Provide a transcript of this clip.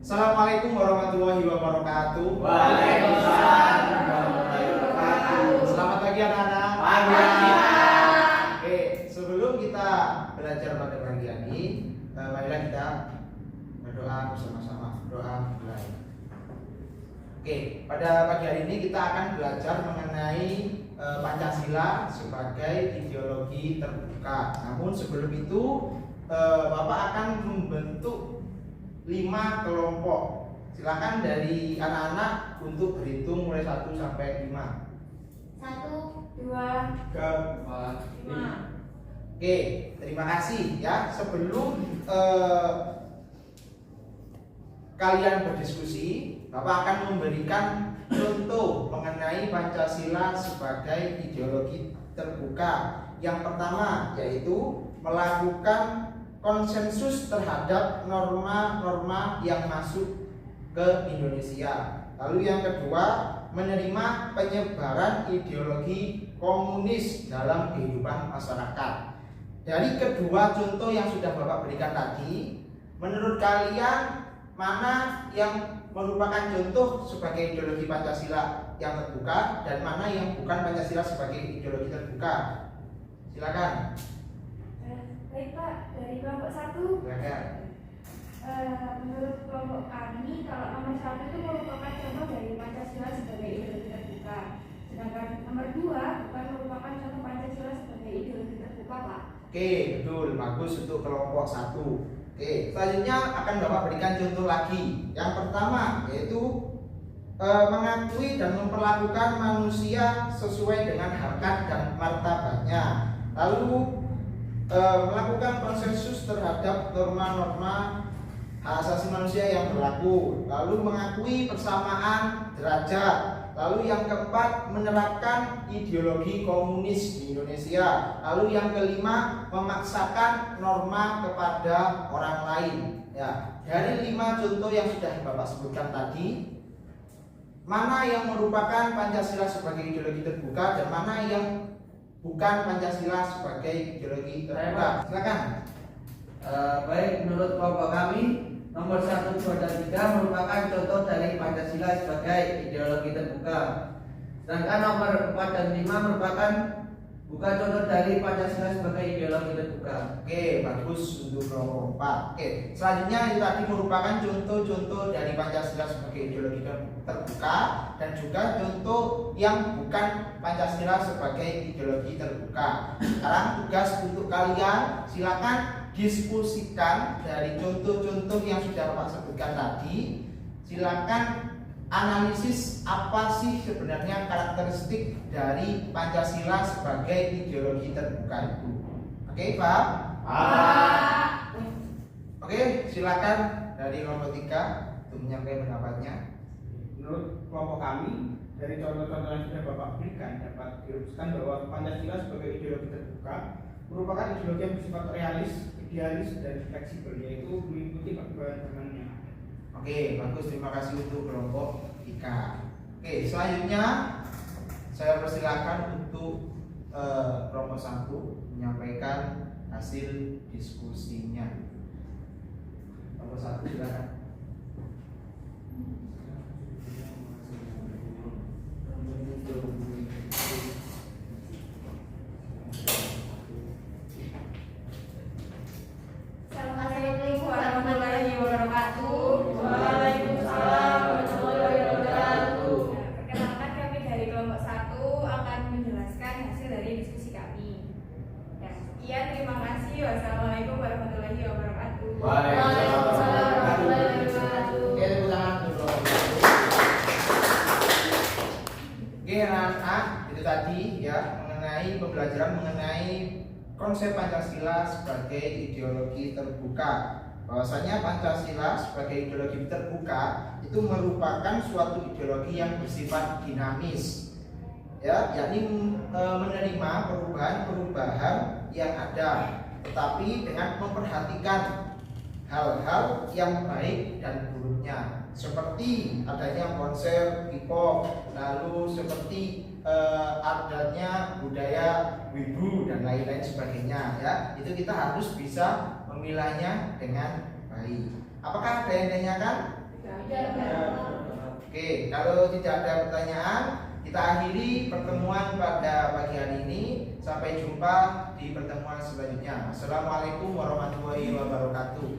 Assalamualaikum warahmatullahi wabarakatuh. Waalaikumsalam warahmatullahi wabarakatuh. Selamat pagi anak-anak. Pagi. Oke, sebelum kita belajar pada pagi ini, marilah kita berdoa bersama-sama. Doa mulai. Oke, pada pagi hari ini kita akan belajar mengenai Pancasila sebagai ideologi terbuka. Namun sebelum itu, Bapak akan membentuk 5 kelompok. Silakan dari anak-anak untuk berhitung mulai 1 sampai 5. 1, 2, 3, 5. Oke, terima kasih ya. Sebelum kalian berdiskusi, Bapak akan memberikan contoh mengenai Pancasila sebagai ideologi terbuka. Yang pertama yaitu melakukan konsensus terhadap norma-norma yang masuk ke Indonesia. Lalu yang kedua, menerima penyebaran ideologi komunis dalam kehidupan masyarakat. Dari kedua contoh yang sudah Bapak berikan tadi, menurut kalian mana yang merupakan contoh sebagai ideologi Pancasila yang terbuka dan mana yang bukan Pancasila sebagai ideologi terbuka? Silakan. Baik Pak, dari kelompok 1. Silakan. Menurut kelompok kami, kalau nomor 1 itu merupakan contoh dari Pancasila sebagai ideologi terbuka. Sedangkan nomor 2 bukan merupakan contoh Pancasila sebagai ideologi terbuka Pak. Oke, betul, bagus untuk kelompok 1. Oke, selanjutnya akan Bapak berikan contoh lagi. Yang pertama yaitu mengakui dan memperlakukan manusia sesuai dengan harkat dan martabatnya. Lalu melakukan konsensus terhadap norma-norma hak asasi manusia yang berlaku. Lalu mengakui persamaan derajat. Lalu yang keempat, menerapkan ideologi komunis di Indonesia. Lalu yang kelima, memaksakan norma kepada orang lain. Ya, dari 5 contoh yang sudah Bapak sebutkan tadi, mana yang merupakan Pancasila sebagai ideologi terbuka dan mana yang bukan Pancasila sebagai ideologi terbuka? Silakan. Baik, menurut kelompok kami, nomor 1, 2, dan 3 merupakan contoh dari Pancasila sebagai ideologi terbuka. Sedangkan nomor 4 dan 5 merupakan bukan contoh dari Pancasila sebagai ideologi terbuka. Oke, bagus untuk kelompok 4. Oke, selanjutnya itu tadi merupakan contoh-contoh dari Pancasila sebagai ideologi terbuka dan juga contoh yang bukan Pancasila sebagai ideologi terbuka. Sekarang tugas untuk kalian, silakan diskusikan dari contoh-contoh yang sudah Bapak sebutkan tadi. Silakan analisis apa sih sebenarnya karakteristik dari Pancasila sebagai ideologi terbuka itu. Oke, Pak? Oke, silakan dari kelompok 3 untuk menyampaikan pendapatnya. Menurut kelompok kami, dari contoh-contoh yang sudah Bapak berikan dapat dirumuskan bahwa Pancasila sebagai ideologi terbuka merupakan ideologi yang bersifat realis, idealis, dan fleksibel, yaitu mengikuti perkembangan zamannya. Oke, bagus, terima kasih untuk kelompok 3. Oke, selanjutnya saya persilakan untuk kelompok 1 menyampaikan hasil diskusinya. Kelompok 1 silakan. Assalamualaikum warahmatullahi wabarakatuh. Waalaikumsalam warahmatullahi wabarakatuh. Perkenalkan, kami dari kelompok 1 akan menjelaskan hasil dari diskusi kami. Ya, sekian, terima kasih. Wassalamualaikum warahmatullahi wabarakatuh. Waalaikumsalam warahmatullahi wabarakatuh. Oke, tepuk tangan dulu. Oke, anak-anak, itu tadi ya mengenai pembelajaran mengenai konsep Pancasila sebagai ideologi terbuka. Bahwasanya Pancasila sebagai ideologi terbuka itu merupakan suatu ideologi yang bersifat dinamis, ya, yakni menerima perubahan-perubahan yang ada, tetapi dengan memperhatikan hal-hal yang baik dan buruknya, seperti adanya konser K-pop, lalu seperti adanya budaya wibu dan lain-lain sebagainya, ya. Itu kita harus bisa memilahnya dengan baik. Apakah ada yang ditanyakan? Oke, kalau tidak ada pertanyaan, kita akhiri pertemuan pada pagi hari ini. Sampai jumpa di pertemuan selanjutnya. Assalamualaikum warahmatullahi wabarakatuh.